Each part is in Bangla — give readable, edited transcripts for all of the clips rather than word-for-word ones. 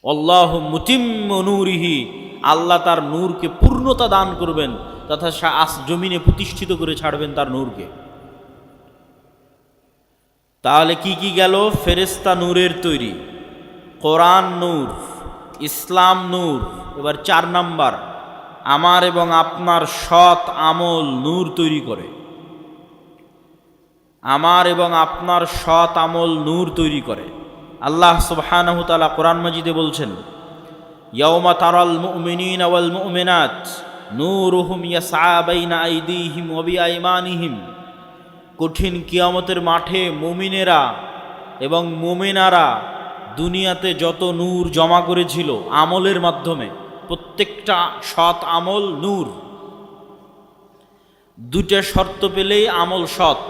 আল্লাহু মুতিম্মু নূরিহি, আল্লাহ তার নূরকে পূর্ণতা দান করবেন তথা জমিনে প্রতিষ্ঠিত করে ছাড়বেন তার নূরকে। তাহলে কি কি গেল? ফেরেশতা নূরের তৈরি, কোরআন নূর, ইসলাম নূর। এবার 4 নাম্বার, আমার এবং আপনার সৎ আমল নূর তৈরি করে। আমার এবং আপনার সৎ আমল নূর তৈরি করে। আল্লাহ সুবহানাহু ওয়া তাআলা কোরআন মাজিদে বলছেন, ইয়াউমা তারাল মুমিনিনা ওয়াল মুমিনাত নূরুহুম ইয়াসআ বাইনা আইদিহিম ওয়া বিআইমানিহিম। কঠিন কিয়ামতের মাঠে মুমিনেরা এবং মুমিনারা দুনিয়াতে যত নূর জমা করেছিল আমলের মাধ্যমে, প্রত্যেকটা সৎ আমল নূর। 2টা শর্ত পেলেই আমল সৎ।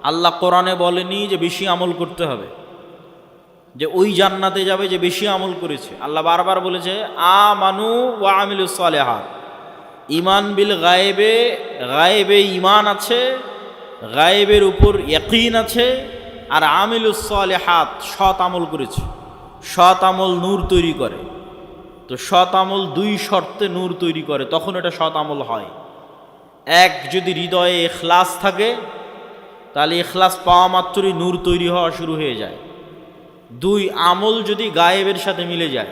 আল্লাহ কোরআনে বলেনি যে বেশি আমল করতে হবে, যে ওই জান্নাতে যাবে যে বেশি আমল করেছে। আল্লাহ বারবার বলেছে আমানু ওয়া আমিলুস সালিহাত। ঈমান বিল গায়েবে, গায়েবে ঈমান আছে, গায়েবের উপর ইয়াকিন আছে, আর আমিলুস সালিহাত সৎ আমল করেছে। সৎ আমল নূর তৈরি করে। তো সৎ আমল 2 শর্তে নূর তৈরি করে, তখন এটা সৎ আমল হয়। 1, যদি হৃদয়ে ইখলাস থাকে, তাহলে ইখলাস পাওয়া মাত্রই নূর তৈরি হওয়া শুরু হয়ে যায়। 2, আমল যদি গায়েবের সাথে মিলে যায়।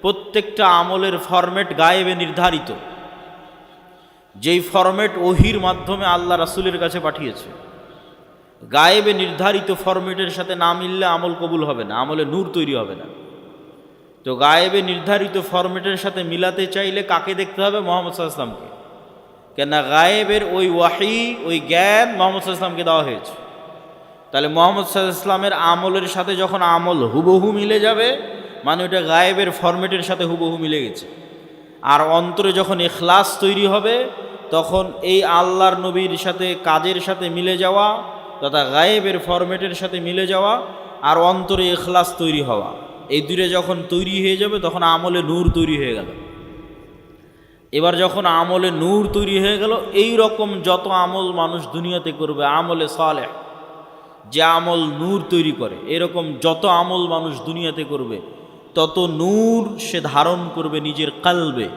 প্রত্যেকটা আমলের ফরম্যাট গায়েবে নির্ধারিত, যেই ফরম্যাট ওহির মাধ্যমে আল্লাহ রাসূলের কাছে পাঠিয়েছে। গায়েবে নির্ধারিত ফরম্যাটের সাথে না মিললে আমল কবুল হবে না, আমলে নূর তৈরি হবে না। তো গায়েবে নির্ধারিত ফরম্যাটের সাথে মিলাতে চাইলে কাকে দেখতে হবে? মুহাম্মদ সাল্লাল্লাহু আলাইহি ওয়াসাল্লামকে। কেন গায়েবের ওই ওয়াহি, ওই জ্ঞান মুহাম্মদ সাল্লাল্লাহু আলাইহি ওয়াসাল্লামকে দেওয়া হয়েছে। তাহলে মুহাম্মদ সাল্লাল্লাহু আলাইহি ওয়াসাল্লামের আমলের সাথে যখন আমল হুবহু মিলে যাবে, মানে ওটা গায়েবের ফরম্যাটের সাথে হুবহু মিলে গেছে। আর অন্তরে যখন ইখলাস তৈরি হবে, তখন এই আল্লাহর নবীর সাথে কাজের সাথে মিলে যাওয়া তথা গায়েবের ফরম্যাটের সাথে মিলে যাওয়া আর অন্তরে ইখলাস তৈরি হওয়া, এই 2টা যখন তৈরি হয়ে যাবে তখন আমলে নূর তৈরি হয়ে গেল। এবার যখন আমলে নূর তৈরি হয়ে গেল, এই রকম যত আমল মানুষ দুনিয়াতে করবে, আমলে সালেহ, যে আমল নূর তৈরি করে, এরকম যত আমল মানুষ দুনিয়াতে করবে তত নূর সে ধারণ করবে নিজের কালবে।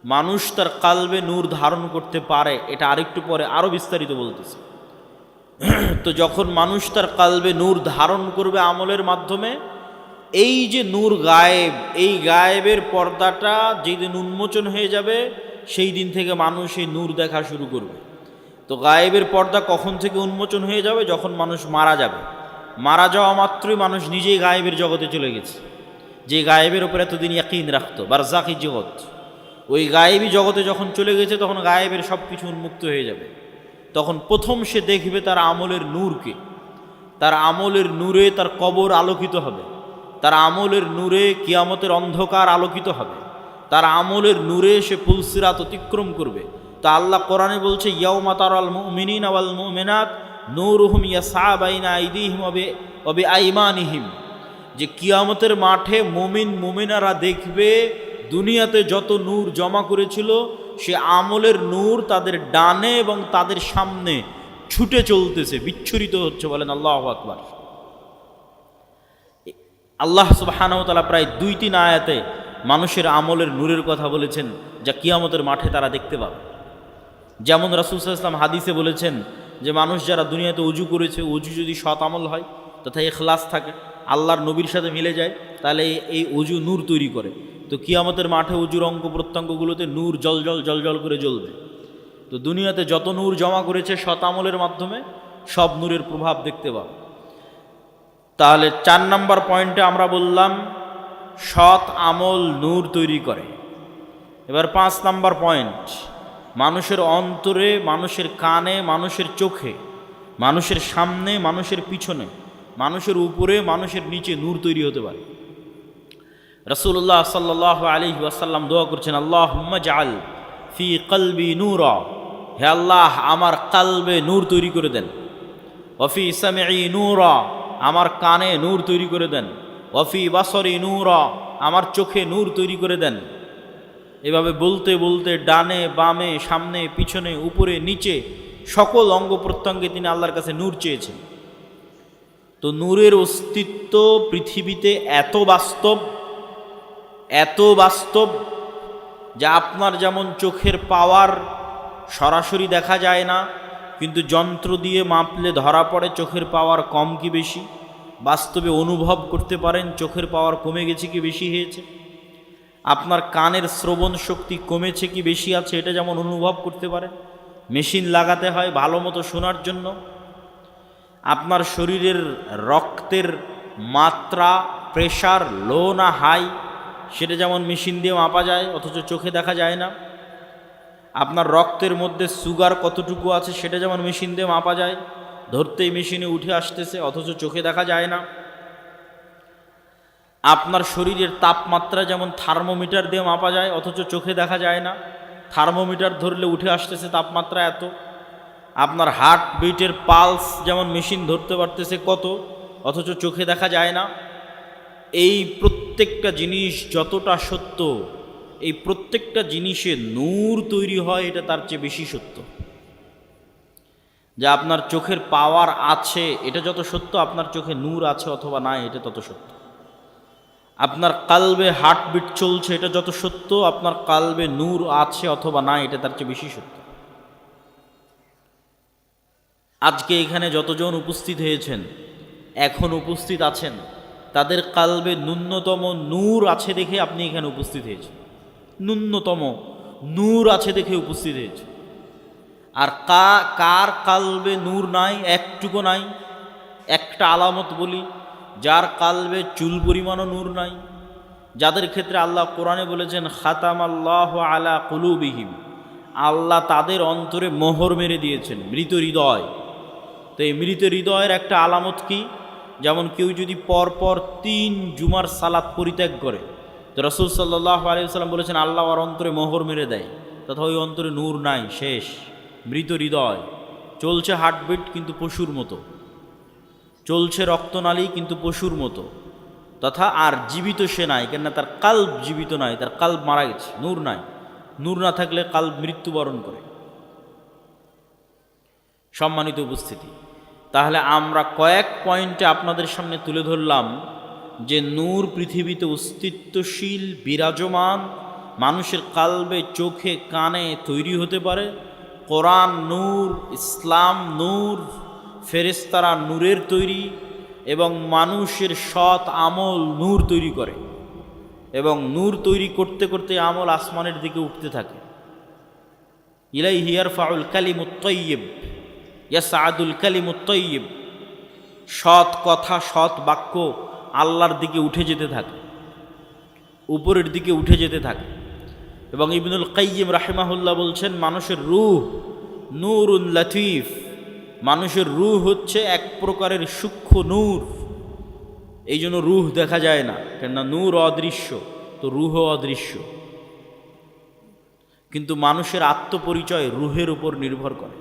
মানুষ তার কালবে নূর ধারণ করতে পারে, এটা আরেকটু পরে আরো বিস্তারিত বলতেছে। তো যখন মানুষ তার কালবে নূর ধারণ করবে আমলের মাধ্যমে, এই যে নূর গায়েব, এই গায়েবের পর্দাটা যেদিন উন্মোচন হয়ে যাবে, সেই দিন থেকে মানুষ এই নূর দেখা শুরু করবে। তো গায়েবের পর্দা কখন থেকে উন্মোচন হয়ে যাবে? যখন মানুষ মারা যাবে। মারা যাওয়া মাত্রই মানুষ নিজেই গায়েবের জগতে চলে গেছে। যে গায়েবের উপর এতদিন ইয়াকিন রাখতো, বারজাখী জগৎ, ওই গায়েবী জগতে যখন চলে গেছে, তখন গায়েবের সব কিছু উন্মুক্ত হয়ে যাবে। তখন প্রথম সে দেখবে তার আমলের নূরকে। তার আমলের নূরে তার কবর আলোকিত হবে, তার আমলের নূরে কিয়ামতের অন্ধকার আলোকিত হবে, তার আমলের নূরে সে পুলসিরাত অতিক্রম করবে। তা আল্লাহ কোরআনে বলছে, ইয়াউমা তারাল মুমিনিনা ওয়াল মুমিনাত নূরুহুম ইয়াসআ বাইনা আইদিহিম ওয়া বিআইমানিহিম। যে কিয়ামতের মাঠে মুমিন মুমিনারা দেখবে দুনিয়াতে যত নূর জমা করেছিল, সে আমলের নূর তাদের ডানে এবং তাদের সামনে ছুটে চলতেছে, বিচ্ছুরিত হচ্ছে। বলেন আল্লাহু আকবার। আল্লাহ সুবহানাহু ওয়া তাআলা প্রায় 2-3 আয়াতে মানুষের আমলের নূরের কথা বলেছেন, যা কিয়ামতের মাঠে তারা দেখতে পাবে। যেমন রাসূল সাল্লাল্লাহু আলাইহি ওয়াসাল্লাম হাদিসে বলেছেন যে মানুষ যারা দুনিয়াতে উজু করেছে, উজু যদি সৎ আমল হয় তথা ইখলাস থাকে, আল্লাহর নবীর সাথে মিলে যায়, তাহলে এই উজু নূর তৈরি করে। তো কিয়ামতের মাঠে উজুর অঙ্গ প্রত্যঙ্গগুলোতে নূর জল করে জ্বলবে। তো দুনিয়াতে যত নূর জমা করেছে সৎ আমলের মাধ্যমে, সব নূরের প্রভাব দেখতে পাবে। তাহলে 4 নম্বর পয়েন্টে আমরা বললাম সৎ আমল নূর তৈরি করে। এবার 5 নম্বর পয়েন্ট, মানুষের অন্তরে, মানুষের কানে, মানুষের চোখে, মানুষের সামনে, মানুষের পিছনে, মানুষের উপরে, মানুষের নিচে নূর তৈরি হতে পারে। রাসূলুল্লাহ সাল্লাল্লাহু আলাইহি ওয়াসাল্লাম দোয়া করছেন, আল্লাহুম্মা জাআল ফি কলবি নূরা, হে আল্লাহ আমার কালবে নূর তৈরি করে দেন। ওয়া ফি সামঈ নূরা, আমার কানে নূর তৈরি করে দেন। ওয়া ফি বাসরি নূরা, আমার চোখে নূর তৈরি করে দেন। এভাবে বলতে বলতে ডানে বামে, সামনে পিছনে, উপরে নিচে সকল অঙ্গ প্রত্যঙ্গে তিনি আল্লাহর কাছে নূর চেয়েছেন। তো নূরের অস্তিত্ব পৃথিবীতে এত বাস্তব যে আপনার যেমন চোখের পাওয়ার সরাসরি দেখা যায় না, কিন্তু যন্ত্র দিয়ে মাপলে ধরা পড়ে চোখের পাওয়ার কম কি বেশি। বাস্তবে অনুভব করতে পারেন চোখের পাওয়ার কমে গেছে কি বেশি হয়েছে। আপনার কানের শ্রবণ শক্তি কমেছে কি বেশি আছে এটা যেমন অনুভব করতে পারেন। মেশিন লাগাতে হয় ভালো মতো শোনার জন্য। আপনার শরীরের রক্তের মাত্রা, প্রেশার লো না হাই সেটা যেমন মেশিন দিয়ে মাপা যায়, অথচ চোখে দেখা যায় না। আপনার রক্তের মধ্যে সুগার কতটুকু আছে সেটা যেমন মেশিন দিয়ে মাপা যায়, ধরতেই মেশিনে উঠে আসতেছে, অথচ চোখে দেখা যায় না। আপনার শরীরের তাপমাত্রা যেমন থার্মোমিটার দিয়ে মাপা যায়, অথচ চোখে দেখা যায় না। থার্মোমিটার ধরলে উঠে আসতেছে তাপমাত্রা এত। আপনার হার্ট বিটের পালস যেমন মেশিন ধরতে পারতেছে কত, অথচ চোখে দেখা যায় না। এই প্রত্যেকটা জিনিস যতটা সত্য, এই প্রত্যেকটা জিনিসে নূর তৈরি হয় এটা তার চেয়ে বেশি সত্য। যে আপনার চোখের পাওয়ার আছে এটা যত সত্য, আপনার চোখে নূর আছে অথবা নাই এটা তত সত্য। আপনার কালবে হার্টবিট চলছে এটা যত সত্য, আপনার কালবে নূর আছে অথবা নাই এটা তার চেয়ে বেশি সত্য। আজকে এখানে যতজন উপস্থিত হয়েছেন, এখন উপস্থিত আছেন, তাদের কালবে ন্যূনতম নূর আছে দেখে আপনি এখানে উপস্থিত হয়েছেন। ন্যূনতম নূর আছে দেখে উপস্থিত হয়েছে। আর কার কালবে নূর নাই, একটুকু নাই। একটা আলামত বলি, যার কালবে চুল পরিমাণও নূর নাই, যাদের ক্ষেত্রে আল্লাহ কোরআনে বলেছেন খাতামাল্লাহু আলা কুলুবিহিম, আল্লাহ তাদের অন্তরে মোহর মেরে দিয়েছেন, মৃত হৃদয়। তো এই মৃত হৃদয়ের একটা আলামত কি? যেমন কেউ যদি পরপর 3 জুমার সালাত পরিত্যাগ করে, তো রাসূল সাল্লাল্লাহু আলাইহি ওয়াসাল্লাম বলেছেন আল্লাহ ওর অন্তরে মোহর মেরে দেয়, তথা ওই অন্তরে নূর নাই, শেষ, মৃত হৃদয়। চলছে হার্টবিট কিন্তু পশুর মতো, চলছে রক্তনালী কিন্তু পশুর মতো, তথা আর জীবিত সে নাই, কেননা তার কাল্ব জীবিত নাই, তার কাল্ব মারা গেছে, নূর নাই। নূর না থাকলে কাল্ব মৃত্যুবরণ করে। সম্মানিত উপস্থিতি, তাহলে আমরা কয়েক পয়েন্টে আপনাদের সামনে তুলে ধরলাম যে নূর পৃথিবীতে অস্তিত্বশীল, বিরাজমান, মানুষের কালবে, চোখে, কানে তৈরি হতে পারে। কোরআন নূর, ইসলাম নূর, ফেরেশতারা নূরের তৈরি, এবং মানুষের সৎ আমল নূর তৈরি করে, এবং নূর তৈরি করতে করতে আমল আসমানের দিকে উঠতে থাকে। ইলাইহি ইয়ারফাউল কালিমুত তাইয়্যিব ইয়াসআদুল কালিমুত তাইয়্যিব, সৎ কথা, সৎ বাক্য আল্লাহর দিকে উঠে যেতে থাকে, উপরের দিকে উঠে যেতে থাকে। এবং ইবনুল কাইয়্যিম রাহিমাহুল্লাহ বলছেন মানুষের রূহ নূরুন লাতীফ, মানুষের রূহ হচ্ছে এক প্রকারের সূক্ষ্ম নূর। এই জন্য রূহ দেখা যায় না, কেননা নূর অদৃশ্য, তো রূহ অদৃশ্য। কিন্তু মানুষের আত্মপরিচয় রূহের উপর নির্ভর করে।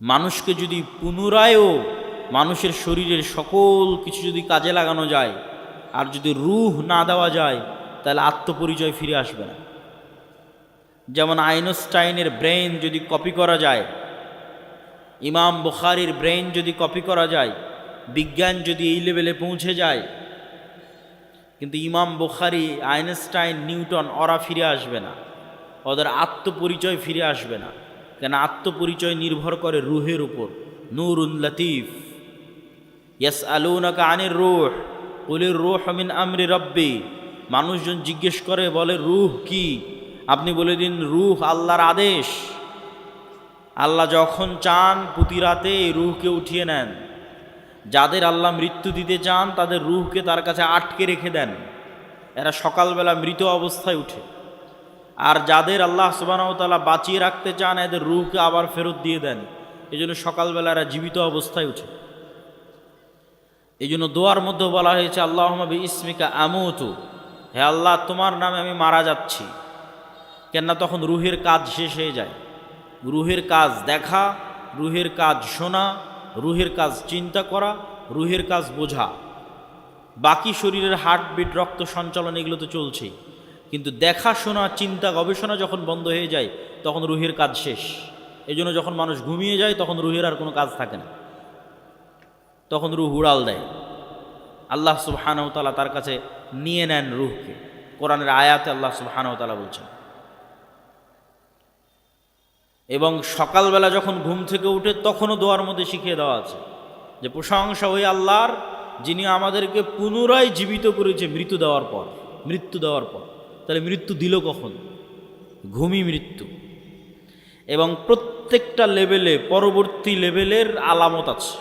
মানুষকে যদি পুনরায়ও মানুষের শরীরের সকল কিছু যদি কাজে লাগানো যায়, আর যদি রূহ না দেওয়া যায়, তাহলে আত্মপরিচয় ফিরে আসবে না। যেমন আইনস্টাইনের ব্রেন যদি কপি করা যায়, ইমাম বুখারীর ব্রেন যদি কপি করা যায়, বিজ্ঞান যদি এই লেভেলে পৌঁছে যায়, কিন্তু ইমাম বুখারী, আইনস্টাইন, নিউটন ওরা ফিরে আসবে না, ওদের আত্মপরিচয় ফিরে আসবে না। কেন? আত্মপরিচয় নির্ভর করে রূহের উপর। নূরুন লতীফ। ইয়াসআলুনাকা আনির রূহ কুলির রূহ মিন আমরি রব্বি, মানুষজন জিজ্ঞেস করে, বলে রূহ কি? আপনি বলে দিন রূহ আল্লাহর আদেশ। আল্লাহ যখন চান প্রতি রাতে এই রূহকে উঠিয়ে নেন। যাদের আল্লাহ মৃত্যু দিতে চান তাদের রূহকে তার কাছে আটকে রেখে দেন, এরা সকালবেলা মৃত অবস্থায় উঠে। আর যাদের আল্লাহ সুবহানাহু ওয়া তাআলা বাঁচিয়ে রাখতে চান এদের রূহকে আবার ফেরত দিয়ে দেন। এই জন্য সকালবেলা এরা জীবিত অবস্থায় উঠে। এই জন্য দোয়ার মধ্যে বলা হয়েছে আল্লাহুম্মা বিইসমিকা আমুতু, হে আল্লাহ তোমার নামে আমি মারা যাচ্ছি। কেননা তখন রূহের কাজ শেষ হয়ে যায়। রূহের কাজ দেখা, রূহের কাজ শোনা, রূহের কাজ চিন্তা করা, রূহের কাজ বোঝা। বাকি শরীরের হার্টবিট, রক্ত সঞ্চালন এগুলো তো চলছেই, কিন্তু দেখা, শোনা, চিন্তা, গবেষণা যখন বন্ধ হয়ে যায় তখন রূহের কাজ শেষ। এই জন্য যখন মানুষ ঘুমিয়ে যায় তখন রূহের আর কোনো কাজ থাকে না। তখন রুহ উড়াল দেয়। আল্লাহ সুবহানাহু ওয়া তাআলা তার কাছে নিয়ে নেন রুহকে। কোরআনের আয়াতে আল্লাহ সুবহানাহু ওয়া তাআলা বলছেন। এবং সকালবেলা যখন ঘুম থেকে উঠে তখনও দোয়ার মধ্যে শিখিয়ে দেওয়া আছে যে প্রশংসা ওই আল্লাহর, যিনি আমাদেরকে পুনরায় জীবিত করেছে মৃত্যু দেওয়ার পর। তাহলে মৃত্যু দিল কখন? ঘুমই মৃত্যু। এবং প্রত্যেকটা লেভেলে পরবর্তী লেভেলের আলামত আছে।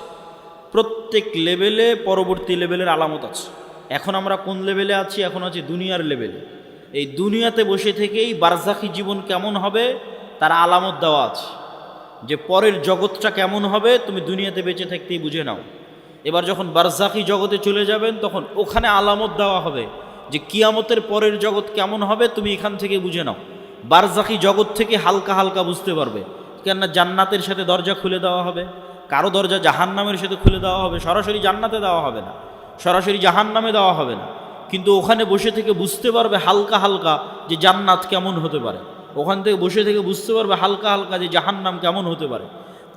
প্রত্যেক লেভেলে পরবর্তী লেভেলের আলামত আছে। এখন আমরা কোন লেভেলে আছি? এখন আছি দুনিয়ার লেভেলে। এই দুনিয়াতে বসে থেকেই বারজাখী জীবন কেমন হবে তার আলামত দেওয়া আছে, যে পরের জগৎটা কেমন হবে তুমি দুনিয়াতে বেঁচে থাকতেই বুঝে নাও। এবার যখন বারজাখী জগতে চলে যাবেন তখন ওখানে আলামত দেওয়া হবে যে কিয়ামতের পরের জগৎ কেমন হবে তুমি এখান থেকে বুঝে নাও। বারজাখী জগৎ থেকে হালকা হালকা বুঝতে পারবে, কেননা জান্নাতের সাথে দরজা খুলে দেওয়া হবে, কারো দরজা জাহান্নামের সাথে খুলে দেওয়া হবে। সরাসরি জান্নাতে দেওয়া হবে না, সরাসরি জাহান্নামে দেওয়া হবে না, কিন্তু ওখানে বসে থেকে বুঝতে পারবে হালকা হালকা যে জান্নাত কেমন হতে পারে। ওখান থেকে বসে থেকে বুঝতে পারবে হালকা হালকা যে জাহান্নাম কেমন হতে পারে।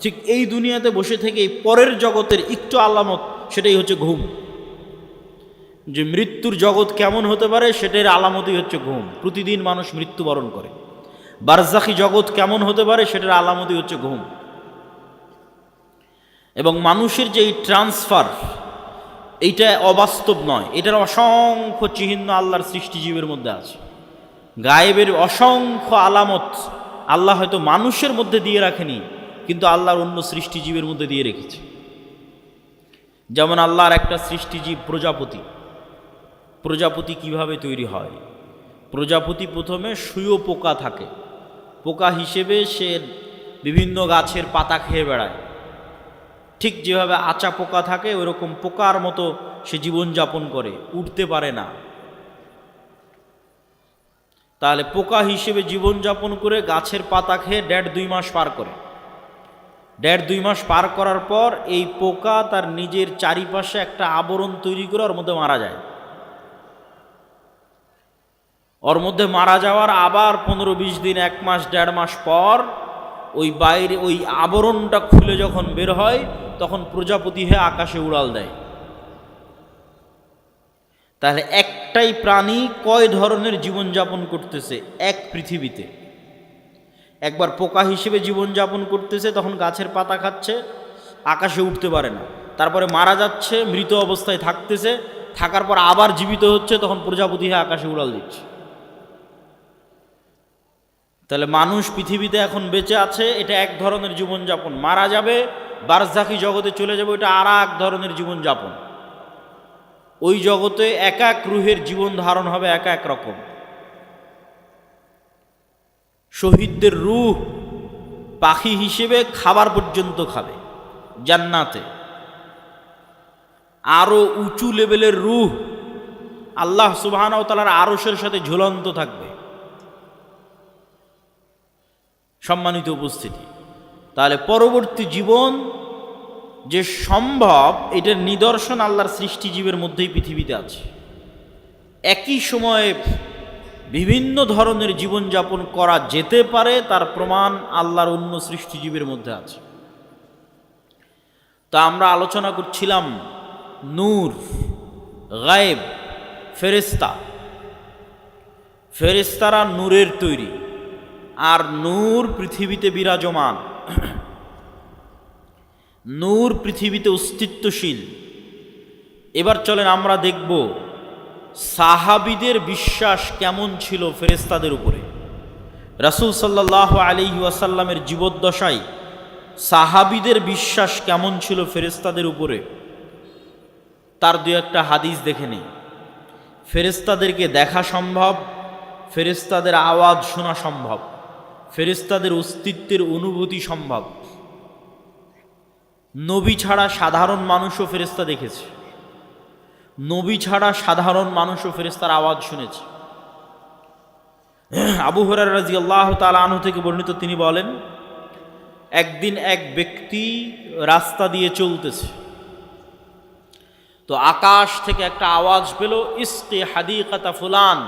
ঠিক এই দুনিয়াতে বসে থেকে এই পরের জগতের একটু আলামত, সেটাই হচ্ছে ঘুম। যে মৃত্যুর জগৎ কেমন হতে পারে সেটার আলামতই হচ্ছে ঘুম। প্রতিদিন মানুষ মৃত্যুবরণ করে। বারজাখী জগৎ কেমন হতে পারে সেটার আলামতই হচ্ছে ঘুম। এবং মানুষের যে এই ট্রান্সফার, এইটা অবাস্তব নয়, এটার অসংখ্য চিহ্ন আল্লাহর সৃষ্টিজীবের মধ্যে আছে। গায়েবের অসংখ্য আলামত আল্লাহ হয়তো মানুষের মধ্যে দিয়ে রাখেনি, কিন্তু আল্লাহর অন্য সৃষ্টিজীবের মধ্যে দিয়ে রেখেছে। যেমন আল্লাহর একটা সৃষ্টিজীব প্রজাপতি। প্রজাপতি কিভাবে তৈরি হয়? প্রজাপতি প্রথমে শুঁয়োপোকা থাকে, পোকা হিসেবে সে বিভিন্ন গাছের পাতা খেয়ে বেড়ায়। ঠিক যেভাবে আচা পোকা থাকে ওইরকম পোকার মতো সে জীবনযাপন করে, উঠতে পারে না। তাহলে পোকা হিসেবে জীবনযাপন করে গাছের পাতা খেয়ে 1.5-2 মাস পার করে। 1.5-2 মাস পার করার পর এই পোকা তার নিজের চারিপাশে একটা আবরণ তৈরি করে ওর মধ্যে মারা যায়। ওর মধ্যে মারা যাওয়ার আবার 15-20 দিন, 1 মাস 1.5 মাস পর ওই বাইরে ওই আবরণটা খুলে যখন বের হয় তখন প্রজাপতি হয়ে আকাশে উড়াল দেয়। তাহলে একটাই প্রাণী কয় ধরনের জীবনযাপন করতেছে এক পৃথিবীতে? একবার পোকা হিসেবে জীবনযাপন করতেছে, তখন গাছের পাতা খাচ্ছে, আকাশে উঠতে পারে না, তারপরে মারা যাচ্ছে, মৃত অবস্থায় থাকতেছে, থাকার পর আবার জীবিত হচ্ছে, তখন প্রজাপতি হয়ে আকাশে উড়াল দিচ্ছে। তাহলে মানুষ পৃথিবীতে এখন বেঁচে আছে, এটা এক ধরনের জীবনযাপন। মারা যাবে, বারজাখী জগতে চলে যাবে, এটা আর এক ধরনের জীবনযাপন। ওই জগতে এক এক রুহের জীবন ধারণ হবে এক এক রকম। শহীদদের রূহ পাখি হিসেবে খাবার পর্যন্ত খাবে জান্নাতে। আরো উঁচু লেভেলের রূহ আল্লাহ সুবহানাহু ওয়া তাআলার আরশের সাথে ঝুলন্ত থাকবে। সম্মানিত উপস্থিতি, তাহলে পরবর্তী জীবন যে সম্ভব, এটার নিদর্শন আল্লাহর সৃষ্টিজীবের মধ্যেই পৃথিবীতে আছে। একই সময়ে বিভিন্ন ধরনের জীবনযাপন করা যেতে পারে, তার প্রমাণ আল্লাহর অন্য সৃষ্টিজীবের মধ্যে আছে। তা আমরা আলোচনা করছিলাম নূর, গায়েব, ফেরেশতা। ফেরেশতারা নূরের তৈরি, আর নূর পৃথিবীতে বিরাজমান। নূর পৃথিবীতে অস্তিত্বশীল। এবার চলেন আমরা দেখব সাহাবীদের বিশ্বাস কেমন ছিল ফেরেশতাদের উপরে। রাসূল সাল্লাল্লাহু আলাইহি ওয়াসাল্লামের জীবদ্দশায় সাহাবীদের বিশ্বাস কেমন ছিল ফেরেশতাদের উপরে, তার দু একটা হাদিস দেখে নেই। ফেরেশতাদেরকে দেখা সম্ভব, ফেরেশতাদের আওয়াজ শোনা সম্ভব, ফেরেশতাদের অস্তিত্বের অনুভূতি সম্ভব। নবী ছাড়া সাধারণ মানুষও ফেরেশতা দেখেছে, নবী ছাড়া সাধারণ মানুষও ফেরেশতার আওয়াজ শুনেছে। আবু হুরায়রা রাদিয়াল্লাহু তাআলা আনহু থেকে বর্ণিত, তিনি বলেন, একদিন এক ব্যক্তি রাস্তা দিয়ে চলতেছে, তো আকাশ থেকে একটা আওয়াজ পেল, ইসকি হাদিকাতা ফুলান,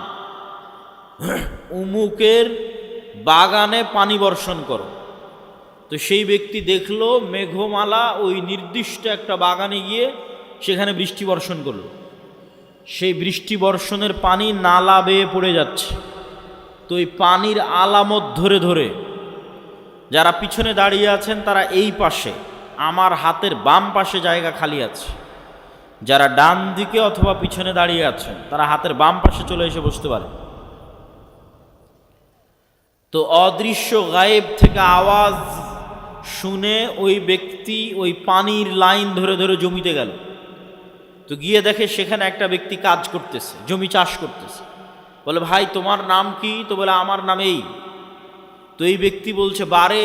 উমুকের বাগানে পানি বর্ষণ করো। তো সেই ব্যক্তি দেখলো মেঘমালা ওই নির্দিষ্ট একটা বাগানে গিয়ে সেখানে বৃষ্টি বর্ষণ করলো। সেই বৃষ্টি বর্ষণের পানি নালা বেয়ে পড়ে যাচ্ছে। তো এই পানির আলামত ধরে ধরে যারা পিছনে দাঁড়িয়ে আছেন তারা এই পাশে, আমার হাতের বাম পাশে জায়গা খালি আছে, যারা ডান দিকে অথবা পিছনে দাঁড়িয়ে আছেন তারা হাতের বাম পাশে চলে এসে বসতে পারে। তো অদৃশ্য গায়েব থেকে আওয়াজ শুনে ওই ব্যক্তি ওই পানির লাইন ধরে ধরে জমিতে গেল। তো গিয়ে দেখে সেখানে একটা ব্যক্তি কাজ করতেছে, জমি চাষ করতেছে। বলে, ভাই তোমার নাম কি? তো বলে, আমার নাম এই। তো এই ব্যক্তি বলছে, বারে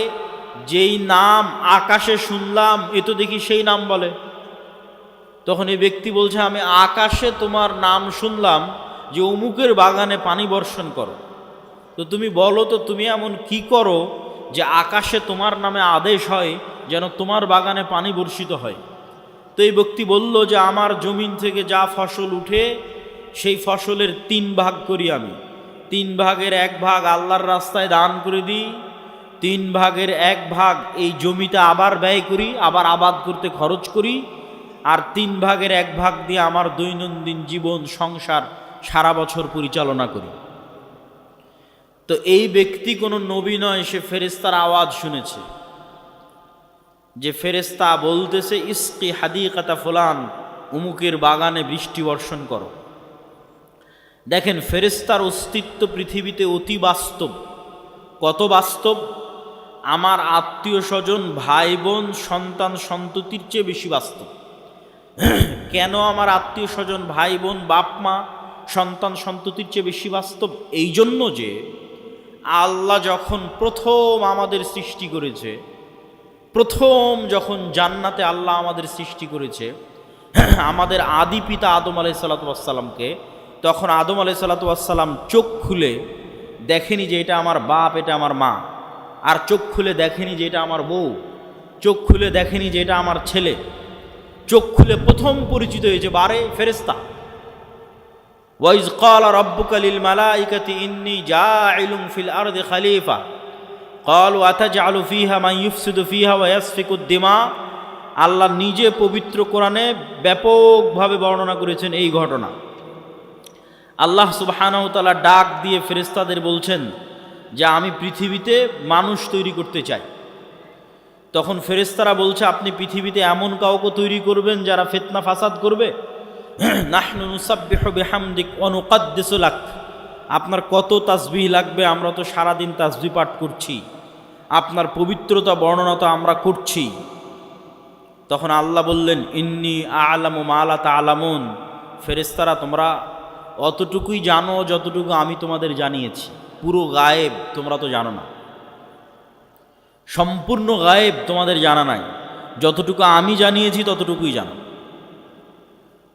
যেই নাম আকাশে শুনলাম এ তো দেখি সেই নাম বলে। তখন এই ব্যক্তি বলছে, আমি আকাশে তোমার নাম শুনলাম যে অমুকের বাগানে পানি বর্ষণ করো। তো তুমি বলো তো তুমি এমন কি করো যে আকাশে তোমার নামে আদেশ হয় যেন তোমার বাগানে পানি বর্ষিত হয়? তো এই ব্যক্তি বলল যে আমার জমিন থেকে যা ফসল উঠে সেই ফসলের 3 ভাগ করি আমি। 3 ভাগের 1 ভাগ আল্লাহর রাস্তায় দান করে দিই, 3 ভাগের 1 ভাগ এই জমিতে আবার ব্যয় করি, আবার আবাদ করতে খরচ করি, আর 3 ভাগের 1 ভাগ দিয়ে আমার দৈনন্দিন জীবন সংসার সারা বছর পরিচালনা করি। তো এই ব্যক্তি কোনো নবী নয়, সে ফেরেশতার আওয়াজ শুনেছে যে ফেরেশতা বলতেছে, ইসকি হাদিকাতা ফুলান, উমুকের বাগানে বৃষ্টি বর্ষণ করো। দেখেন, ফেরেশতার অস্তিত্ব পৃথিবীতে অতি বাস্তব। কত বাস্তব? আমার আত্মীয় স্বজন, ভাই বোন, সন্তান সন্ততির চেয়ে বেশি বাস্তব। কেন আমার আত্মীয় স্বজন, ভাই বোন, বাপ মা, সন্তান সন্ততির চেয়ে বেশি বাস্তব? এই জন্য যে আল্লাহ যখন প্রথম আমাদের সৃষ্টি করেছে, প্রথম যখন জান্নাতে আল্লাহ আমাদের সৃষ্টি করেছে আমাদের আদি পিতা আদম আলাইহিসসালামকে, তখন আদম আলাইহিসসালাম চোখ খুলে দেখেনি যে এটা আমার বাপ, এটা আমার মা, আর চোখ খুলে দেখেনি যে এটা আমার বউ, চোখ খুলে দেখেনি যে এটা আমার ছেলে। চোখ খুলে প্রথম পরিচিত হয়েছে বারে ফেরেশতা। ওয়াইজ ক্বালা রাব্বুকা লিল মালাইকাতি ইন্নী জাইলুন ফিল আরদি খলিফা ক্বালু আতাজআলু ফিহা মান ইউফসিদু ফিহা ওয়া ইয়াসফিকুদ দিমা। আল্লাহ নিজে পবিত্র কোরআনে ব্যাপকভাবে বর্ণনা করেছেন এই ঘটনা। আল্লাহ সুবহানাহু ওয়া তাআলা ডাক দিয়ে ফেরেশতাদের বলছেন যে আমি পৃথিবীতে মানুষ তৈরি করতে চাই। তখন ফেরেশতারা বলছে, আপনি পৃথিবীতে এমন কাউকে তৈরি করবেন যারা ফিতনা ফাসাদ করবে? নাহনু নুসাব্বিহু বিহামদিক ওয়া নুকদ্দিসু লাক। আপনার কত তাসবিহ লাগবে? আমরা তো সারাদিন তাসবিহ পাঠ করছি, আপনার পবিত্রতা বর্ণনা তো আমরা করছি। তখন আল্লাহ বললেন, ইন্নী আ'লামু মা লা তা'লামুন। ফেরেশতারা, তোমরা অতটুকুই জানো যতটুকু আমি তোমাদের জানিয়েছি, পুরো গায়েব তোমরা তো জানো না, সম্পূর্ণ গায়েব তোমাদের জানা নাই, যতটুকু আমি জানিয়েছি ততটুকুই জানো।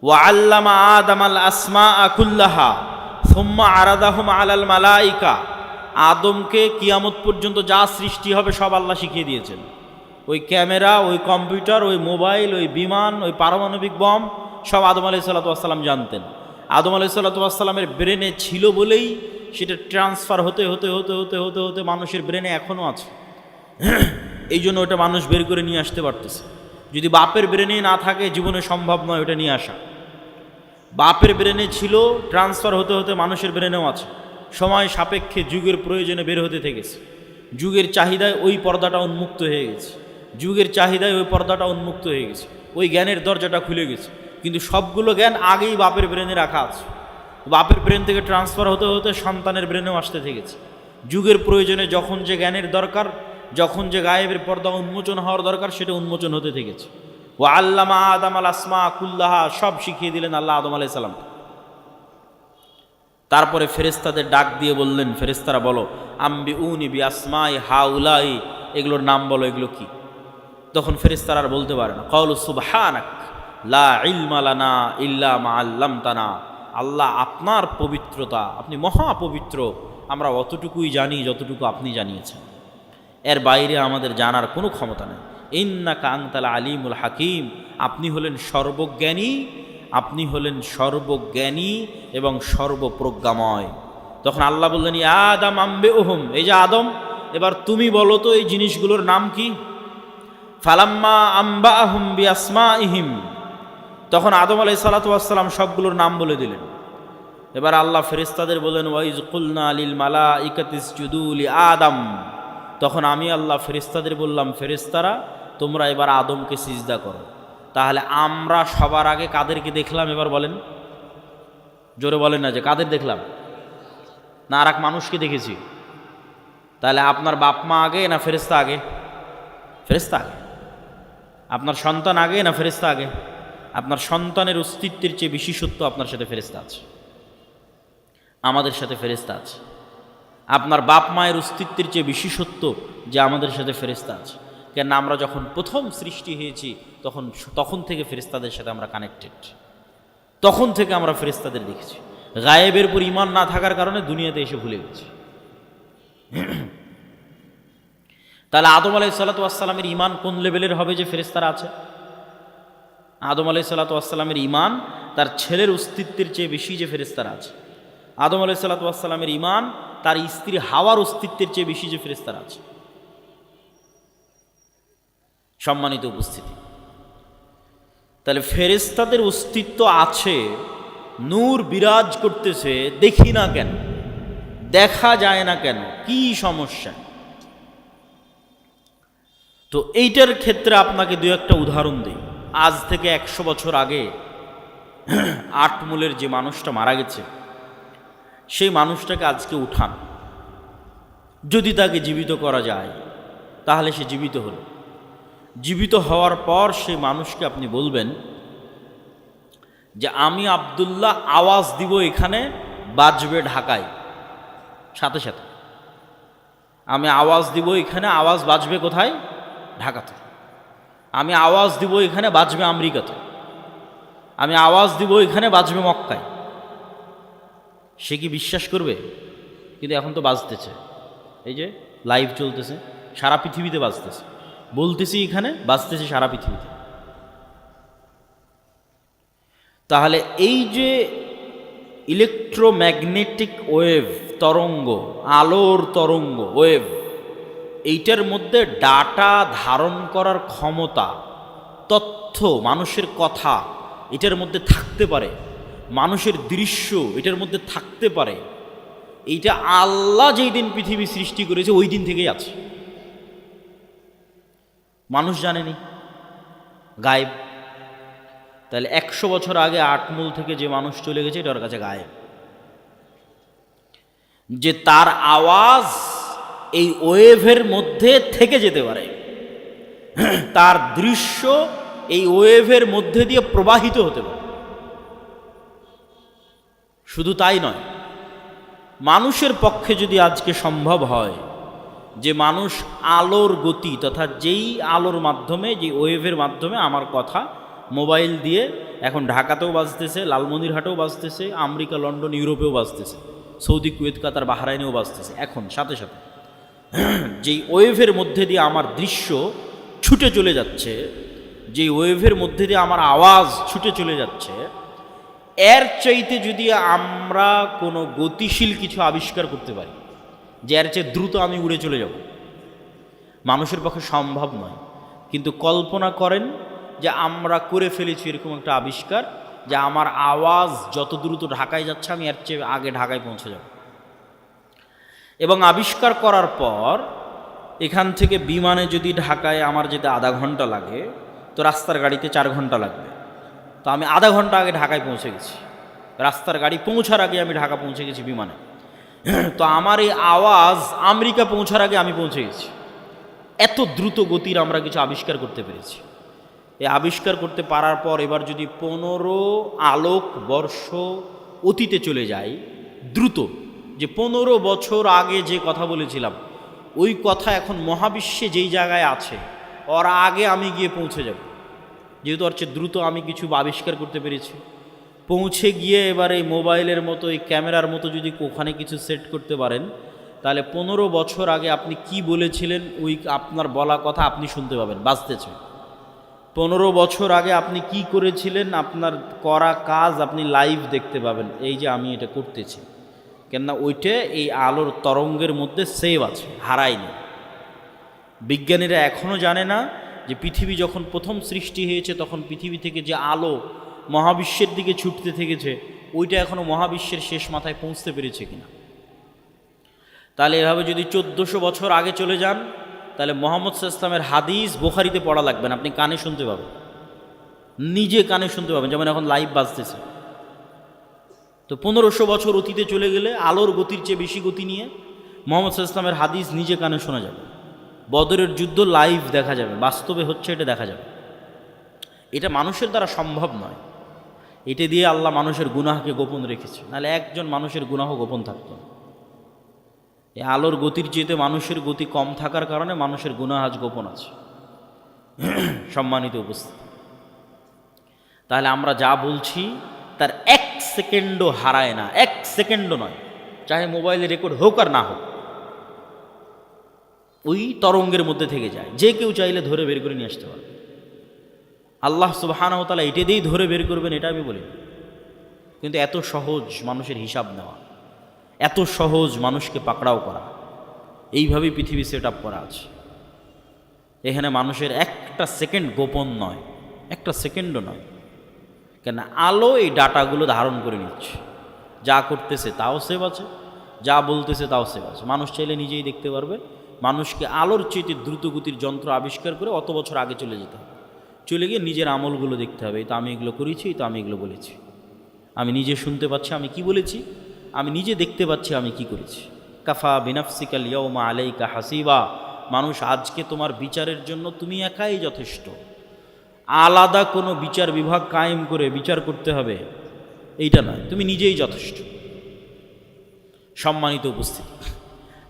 ওয়া আল্লামা আদামাল আসমাআ কুল্লাহা সুম্মা আরাদাহুম আলাল মালাইকা। আদমকে কিয়ামত পর্যন্ত যা সৃষ্টি হবে সব আল্লাহ শিখিয়ে দিয়েছেন। ওই ক্যামেরা, ওই কম্পিউটার, ওই মোবাইল, ওই বিমান, ওই পারমাণবিক বম সব আদম আলাইহিসসালাম জানতেন। আদম আলাইহিসসালামের ব্রেনে ছিল বলেই সেটা ট্রান্সফার হতে হতে হতে হতে হতে হতে মানুষের ব্রেনে এখনও আছে। এই জন্য ওটা মানুষ বের করে নিয়ে আসতে পারতেছে। যদি বাপের ব্রেনে না থাকে জীবনে সম্ভব নয় ওটা নিয়ে আসা। বাপের ব্রেনে ছিল, ট্রান্সফার হতে হতে মানুষের ব্রেনেও আছে। সময় সাপেক্ষে যুগের প্রয়োজনে বের হতে থেকেছে। যুগের চাহিদায় ওই পর্দাটা উন্মুক্ত হয়ে গেছে, যুগের চাহিদায় ওই পর্দাটা উন্মুক্ত হয়ে গেছে, ওই জ্ঞানের দরজাটা খুলে গেছে। কিন্তু সবগুলো জ্ঞান আগেই বাপের ব্রেনে রাখা আছে। বাপের ব্রেন থেকে ট্রান্সফার হতে হতে সন্তানের ব্রেনেও আসতে থেকেছে। যুগের প্রয়োজনে যখন যে জ্ঞানের দরকার, যখন যে গায়েবের পর্দা উন্মোচন হওয়ার দরকার, সেটা উন্মোচন হতে থেকেছে। ও আল্লামা আদম আল আসমা কুল্লাহা, সব শিখিয়ে দিলেন আল্লাহ আদম আলাইহিস সালাম। তারপরে ফেরেশতাদের ডাক দিয়ে বললেন, ফেরেশতারা বলো, আম্বিউনি বি আসমাই হাউলাই, এগুলোর নাম বলো, এগুলো কি? তখন ফেরেশতারা আর বলতে পারে না। ক্বালু সুবহানাক লা ইলমা লানা ইল্লা মা আল্লামতানা। আল্লাহ, আপনার পবিত্রতা, আপনি মহাপবিত্র, আমরা অতটুকুই জানি যতটুকু আপনি জানিয়েছেন, এর বাইরে আমাদের জানার কোনো ক্ষমতা নেই। ইন্নাকা আনতাল আলিমুল হাকিম, আপনি হলেন সর্বজ্ঞানী, আপনি হলেন সর্বজ্ঞানী এবং সর্বপ্রজ্ঞাময়। তখন আল্লাহ বললেন, ইয়া আদম আম্বিউহুম, এই যে আদম, এবার তুমি বলো তো এই জিনিসগুলোর নাম কি? ফালাম্মা আম্বাআহুম বিআসমাইহিম, তখন আদম আলাইহিস সালাতু ওয়াস সালাম সবগুলোর নাম বলে দিলেন। এবার আল্লাহ ফেরেশতাদের বলেন ওয়াইজ কুলনা লিল মালাইকাতি ইসজুদু লি আদম, তখন আমি আল্লাহ ফেরেশতাদের বললাম, ফেরেশতারা তোমরা এবার আদমকে সিজদা করো। তাহলে আমরা সবার আগে কাদেরকে দেখলাম এবার বলেন? জোরে বলেন না যে কাদের দেখলাম, না আর এক মানুষকে দেখেছি। তাহলে আপনার বাপ মা আগে না ফেরেশতা আগে? ফেরেশতা আগে। আপনার সন্তান আগে না ফেরেশতা আগে? আপনার সন্তানের অস্তিত্বের চেয়ে বেশি সত্য আপনার সাথে ফেরেশতা আছে, আমাদের সাথে ফেরেশতা আছে। আপনার বাপ মায়ের অস্তিত্বের চেয়ে বেশি সত্য যে আমাদের সাথে ফেরেশতা আছে। কেন আমরা যখন প্রথম সৃষ্টি হয়েছি তখন থেকে ফেরেশতাদের সাথে আমরা কানেক্টেড, তখন থেকে আমরা ফেরেশতাদের দেখেছি। গায়েবের উপর ঈমান না থাকার কারণে দুনিয়াতে এসে ভুলে গেছি। তাহলে আদম আলাইহিস সালাতু ওয়াস সালামের ঈমান কোন লেভেলের হবে যে ফেরেশতারা আছে? আদম আলাইহিস সালাতু ওয়াস সালামের ঈমান তার ছেলের অস্তিত্বের চেয়ে বেশি যে ফেরেশতারা আছে। আদম আলাইহিস সালাতু ওয়াস সালামের ঈমান তার স্ত্রী হাওয়ার অস্তিত্বের চেয়ে বেশি যে ফেরেশতারা আছে। সম্মানিত উপস্থিতি, তাহলে ফেরেশতাদের অস্তিত্ব আছে, নূর বিরাজ করতেছে, দেখি না কেন, দেখা যায় না কেন, কি সমস্যা? তো এইটার ক্ষেত্রে আপনাকে দু একটা উদাহরণ দিই। আজ থেকে 100 বছর আগে আটমূলের যে মানুষটা মারা গেছে, সেই মানুষটাকে আজকে উঠান, যদি তাকে জীবিত করা যায় তাহলে সে জীবিত হলো। জীবিত হওয়ার পর সেই মানুষকে আপনি বলবেন যে আমি আব্দুল্লাহ আওয়াজ দিব, এখানে বাজবে ঢাকায়, সাথে সাথে আমি আওয়াজ দিব, এখানে আওয়াজ বাজবে কোথায়? ঢাকাতে। আমি আওয়াজ দিব, এখানে বাজবে আমেরিকাতে। আমি আওয়াজ দিব, এখানে বাজবে মক্কায়। সে কি বিশ্বাস করবে? কিন্তু এখন তো বাজতেছে, এই যে লাইভ চলতেছে, সারা পৃথিবীতে বাজতেছে, বলতেছি এখানে, বাজতেছে সারা পৃথিবীতে। তাহলে এই যে ইলেকট্রোম্যাগনেটিক ওয়েভ, তরঙ্গ, আলোর তরঙ্গ ওয়েভ, এইটার মধ্যে ডাটা ধারণ করার ক্ষমতা, তথ্য, মানুষের কথা এটার মধ্যে থাকতে পারে, মানুষের দৃশ্য এটার মধ্যে থাকতে পারে। এইটা আল্লাহ যেই দিন পৃথিবী সৃষ্টি করেছে ওই দিন থেকেই আছে, মানুষ জানেনি, গায়েব। তাহলে 100 বছর আগে আটমূল থেকে যে মানুষ চলে গেছে এটার কাছে গায়েব। যে তার আওয়াজ এই ওয়েভের মধ্যে থেকে যেতে পারে, তার দৃশ্য এই ওয়েভের মধ্যে দিয়ে প্রবাহিত হতে পারে। শুধু তাই নয়, মানুষের পক্ষে যদি আজকে সম্ভব হয় যে মানুষ আলোর গতি তথা যেই আলোর মাধ্যমে, যে ওয়েভের মাধ্যমে আমার কথা মোবাইল দিয়ে এখন ঢাকাতেও বাজতেছে, লালমনিরহাটেও বাজতেছে, আমেরিকা, লন্ডন, ইউরোপেও বাজতেছে, সৌদি, কুয়েত, কাতার, বাহরাইনেও বাজতেছে, এখন সাথে সাথে যেই ওয়েভের মধ্যে দিয়ে আমার দৃশ্য ছুটে চলে যাচ্ছে, যেই ওয়েভের মধ্যে দিয়ে আমার আওয়াজ ছুটে চলে যাচ্ছে, এর চাইতে যদি আমরা কোনো গতিশীল কিছু আবিষ্কার করতে পারি যে এর চেয়ে দ্রুত আমি উড়ে চলে যাব, মানুষের পক্ষে সম্ভব নয়। কিন্তু কল্পনা করেন যে আমরা করে ফেলেছি এরকম একটা আবিষ্কার যে আমার আওয়াজ যত দ্রুত ঢাকায় যাচ্ছে আমি এর চেয়ে আগে ঢাকায় পৌঁছে যাব। এবং আবিষ্কার করার পর এখান থেকে বিমানে যদি ঢাকায় আমার যেতে আধা ঘন্টা লাগে, তো রাস্তার গাড়িতে 4 ঘন্টা লাগবে। তো আমি আধা ঘন্টা আগে ঢাকায় পৌঁছে গেছি, রাস্তার গাড়ি পৌঁছার আগে আমি ঢাকা পৌঁছে গেছি বিমানে। তো আমার এই আওয়াজ আমেরিকা পৌঁছার আগে আমি পৌঁছে গেছি। এত দ্রুত গতির আমরা কিছু আবিষ্কার করতে পেরেছি। এই আবিষ্কার করতে পারার পর এবার যদি 15 আলোক বর্ষ অতীতে চলে যায় দ্রুত, যে 15 বছর আগে যে কথা বলেছিলাম ওই কথা এখন মহাবিশ্বে যেই জায়গায় আছে ওর আগে আমি গিয়ে পৌঁছে যাব, যেহেতু ওর চেয়ে দ্রুত আমি কিছু আবিষ্কার করতে পেরেছি। পৌঁছে গিয়ে এবার এই মোবাইলের মতো, এই ক্যামেরার মতো যদি ওখানে কিছু সেট করতে পারেন, তাহলে 15 বছর আগে আপনি কি বলেছিলেন ওই আপনার বলা কথা আপনি শুনতে পাবেন, বাজতেছে। 15 বছর আগে আপনি কি করেছিলেন, আপনার করা কাজ আপনি লাইভ দেখতে পাবেন, এই যে আমি এটা করতেছি, কেননা ওইটা এই আলোর তরঙ্গের মধ্যে সেভ আছে, হারায়নি। বিজ্ঞানীরা এখনও জানে না যে পৃথিবী যখন প্রথম সৃষ্টি হয়েছে তখন পৃথিবী থেকে যে আলো মহাবিশ্বের দিকে ছুটতে থেকেছে ওইটা এখনও মহাবিশ্বের শেষ মাথায় পৌঁছতে পেরেছে কিনা। তাহলে এভাবে যদি 1400 বছর আগে চলে যান তাহলে মুহাম্মদ সাল্লাল্লাহু আলাইহি ওয়াসাল্লামের হাদিস বুখারীতে পড়া লাগবে না, আপনি কানে শুনতে পাবেন, নিজে কানে শুনতে পাবেন, যেমন এখন লাইভ বাজতেছে। তো 1500 বছর অতীতে চলে গেলে আলোর গতির চেয়ে বেশি গতি নিয়ে মুহাম্মদ সাল্লাল্লাহু আলাইহি ওয়াসাল্লামের হাদিস নিজে কানে শোনা যাবে, বদরের যুদ্ধ লাইভ দেখা যাবে, বাস্তবে হচ্ছে এটা দেখা যাবে। এটা মানুষের দ্বারা সম্ভব নয়, এটা দিয়ে আল্লাহ মানুষের গুনাহকে গোপন রেখেছে, নাহলে একজন মানুষের গুনাহ গোপন থাকত না। এই আলোর গতির চেয়ে মানুষের গতি কম থাকার কারণে মানুষের গুনাহ আজ গোপন আছে। সম্মানিত উপস্থিতি, তাহলে আমরা যা বলছি তার 1 সেকেন্ডও হারায় না, 1 সেকেন্ডও নয়, চাহে মোবাইলে রেকর্ড হোক আর না হোক, ওই তরঙ্গের মধ্যে থেকে যায়, যে কেউ চাইলে ধরে বের করে নিয়ে আসতে পারবে। আল্লাহ সুবহানাহু ওয়া তাআলা এটা দিয়েই ধরে বের করবেন এটা আমি বলি, কিন্তু এত সহজ মানুষের হিসাব নেওয়া, এত সহজ মানুষকে পাকড়াও করা, এইভাবেই পৃথিবী সেট আপ করা আছে। এখানে মানুষের একটা সেকেন্ড গোপন নয়, একটা সেকেন্ডও নয়, কেন আলো এই ডাটাগুলো ধারণ করে নিচ্ছে, যা করতেছে তাও সেভ আছে, যা বলতেছে তাও সেভ আছে। মানুষ চাইলে নিজেই দেখতে পারবে। মানুষকে আলোর চেয়ে দ্রুতগতির যন্ত্র আবিষ্কার করে অত বছর আগে চলে যেতে হবে, চলে গিয়ে নিজের আমলগুলো দেখতে হবে, তো আমি এগুলো করেছি, তো আমি এগুলো বলেছি, আমি নিজে শুনতে পাচ্ছি আমি কি বলেছি, আমি নিজে দেখতে পাচ্ছি আমি কি করেছি। কাফা বিনাফসিকাল ইয়াউমা আলাইকা হাসিবা, মানুষ আজকে তোমার বিচারের জন্য তুমি একাই যথেষ্ট, আলাদা কোনো বিচার বিভাগ কায়েম করে বিচার করতে হবে এইটা নয়, তুমি নিজেই যথেষ্ট। সম্মানিত উপস্থিতি,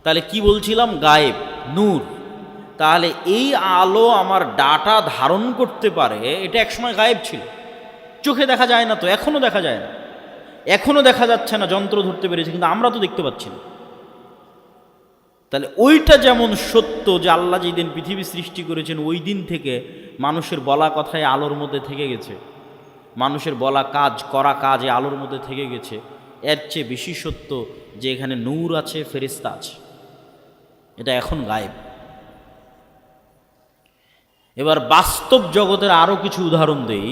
তাহলে কি বলছিলাম, গায়েব নূর, তাহলে এই আলো আমার ডাটা ধারণ করতে পারে, এটা একসময় গায়েব ছিল, চোখে দেখা যায় না, তো এখনও দেখা যায় না, এখনও দেখা যাচ্ছে না, যন্ত্র ধরতে পেরেছে কিন্তু আমরা তো দেখতে পাচ্ছি না। তাহলে ওইটা যেমন সত্য যে আল্লাহ যেদিন পৃথিবী সৃষ্টি করেছেন ওই দিন থেকে মানুষের বলা কথায় আলোর মধ্যে থেকে গেছে, মানুষের বলা কাজ করা কাজ এই আলোর মধ্যে থেকে গেছে, এর চেয়ে বেশি সত্য যে এখানে নূর আছে, ফেরেশতা আছে, এটা এখন গায়েব। এবার বাস্তব জগতের আরও কিছু উদাহরণ দেই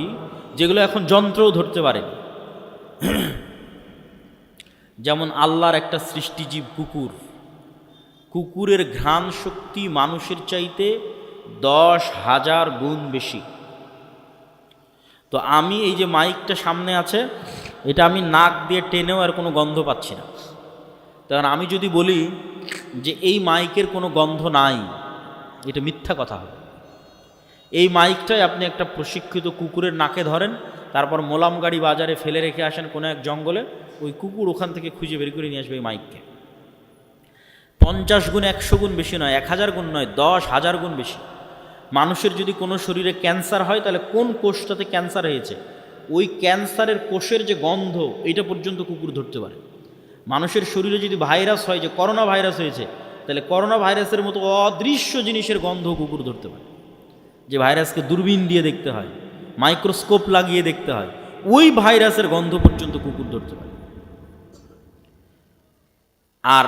যেগুলো এখন যন্ত্রও ধরতে পারেনি। যেমন আল্লাহর একটা সৃষ্টিজীব কুকুর, কুকুরের ঘ্রাণ শক্তি মানুষের চাইতে 10,000 গুণ বেশি। তো আমি এই যে মাইকটা সামনে আছে, এটা আমি নাক দিয়ে টেনেও আর কোনো গন্ধ পাচ্ছি না। কারণ আমি যদি বলি যে এই মাইকের কোনো গন্ধ নাই, এটা মিথ্যা কথা হবে। এই মাইকটাই আপনি একটা প্রশিক্ষিত কুকুরের নাকে ধরেন, তারপর মোলাম গাড়ি বাজারে ফেলে রেখে আসেন কোনো এক জঙ্গলে, ওই কুকুর ওখান থেকে খুঁজে বের করে নিয়ে আসবে এই মাইককে। 50 গুণ 100 গুণ বেশি নয়, 1000 গুণ নয়, 10,000 গুণ বেশি। মানুষের যদি কোনো শরীরে ক্যান্সার হয় তাহলে কোন কোষটাতে ক্যান্সার হয়েছে, ওই ক্যান্সারের কোষের যে গন্ধ এটা পর্যন্ত কুকুর ধরতে পারে। মানুষের শরীরে যদি ভাইরাস হয়, যে করোনা ভাইরাস হয়েছে, তাহলে করোনা ভাইরাসের মতো অদৃশ্য জিনিসের গন্ধ কুকুর ধরতে পারে, যে ভাইরাসকে দূরবীন দিয়ে দেখতে হয়, মাইক্রোস্কোপ লাগিয়ে দেখতে হয়, ওই ভাইরাসের গন্ধ পর্যন্ত কুকুর ধরতে পারে। আর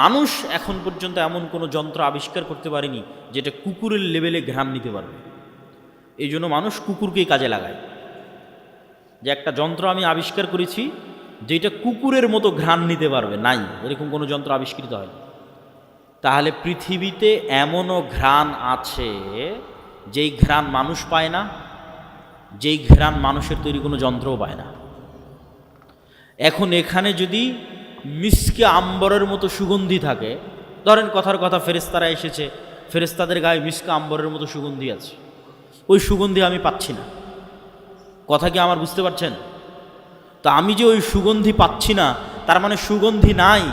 মানুষ এখন পর্যন্ত এমন কোনো যন্ত্র আবিষ্কার করতে পারেনি যেটা কুকুরের লেভেলে ঘ্রাণ নিতে পারবে। এই জন্য মানুষ কুকুরকেই কাজে লাগায়, যে একটা যন্ত্র আমি আবিষ্কার করেছি যেটা কুকুরের মতো ঘ্রাণ নিতে পারবে, নাই, এরকম কোনো যন্ত্র আবিষ্কৃত হয়নি। তাহলে পৃথিবীতে এমনও ঘ্রাণ আছে যেই ঘ্রাণ মানুষ পায় না, যেই ঘ্রাণ মানুষের তৈরি কোনো যন্ত্রও পায় না। এখন এখানে যদি মিসকে আম্বরের মতো সুগন্ধি থাকে, ধরেন কথার কথা ফেরেশতারা এসেছে, ফেরেশতাদের গায়ে মিসকে আম্বরের মতো সুগন্ধি আছে, ওই সুগন্ধি আমি পাচ্ছি না, কথা কি আমার বুঝতে পারছেন? তো আমি যে ওই সুগন্ধি পাচ্ছি না তার মানে সুগন্ধি নাই,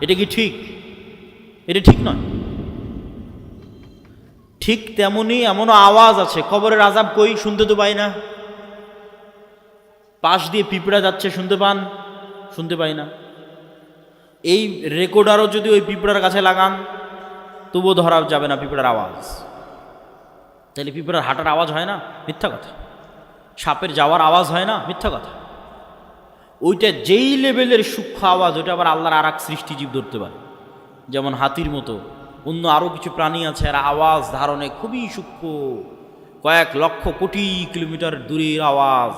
এটা কি ঠিক? এটা ঠিক নয়। ঠিক তেমনি এমনও আওয়াজ আছে, কবরের আযাব কই, শুনতে তো পাই না। পাশ দিয়ে পিঁপড়া যাচ্ছে, শুনতে পান? শুনতে পাই না। এই রেকর্ডারও যদি ওই পিঁপড়ার কাছে লাগান তবুও ধরা যাবে না পিঁপড়ার আওয়াজ। তাহলে পিঁপড়ার হাঁটার আওয়াজ হয় না? মিথ্যা কথা। সাপের যাওয়ার আওয়াজ হয় না? মিথ্যা কথা। ওইটা যেই লেভেলের সূক্ষ্ম আওয়াজ, ওইটা আবার আল্লাহর আর এক সৃষ্টিজীব ধরতে পারে, যেমন হাতির মতো অন্য আরও কিছু প্রাণী আছে, এরা আওয়াজ ধারণে খুবই সূক্ষ্ম, কয়েক লক্ষ কোটি কিলোমিটার দূরের আওয়াজ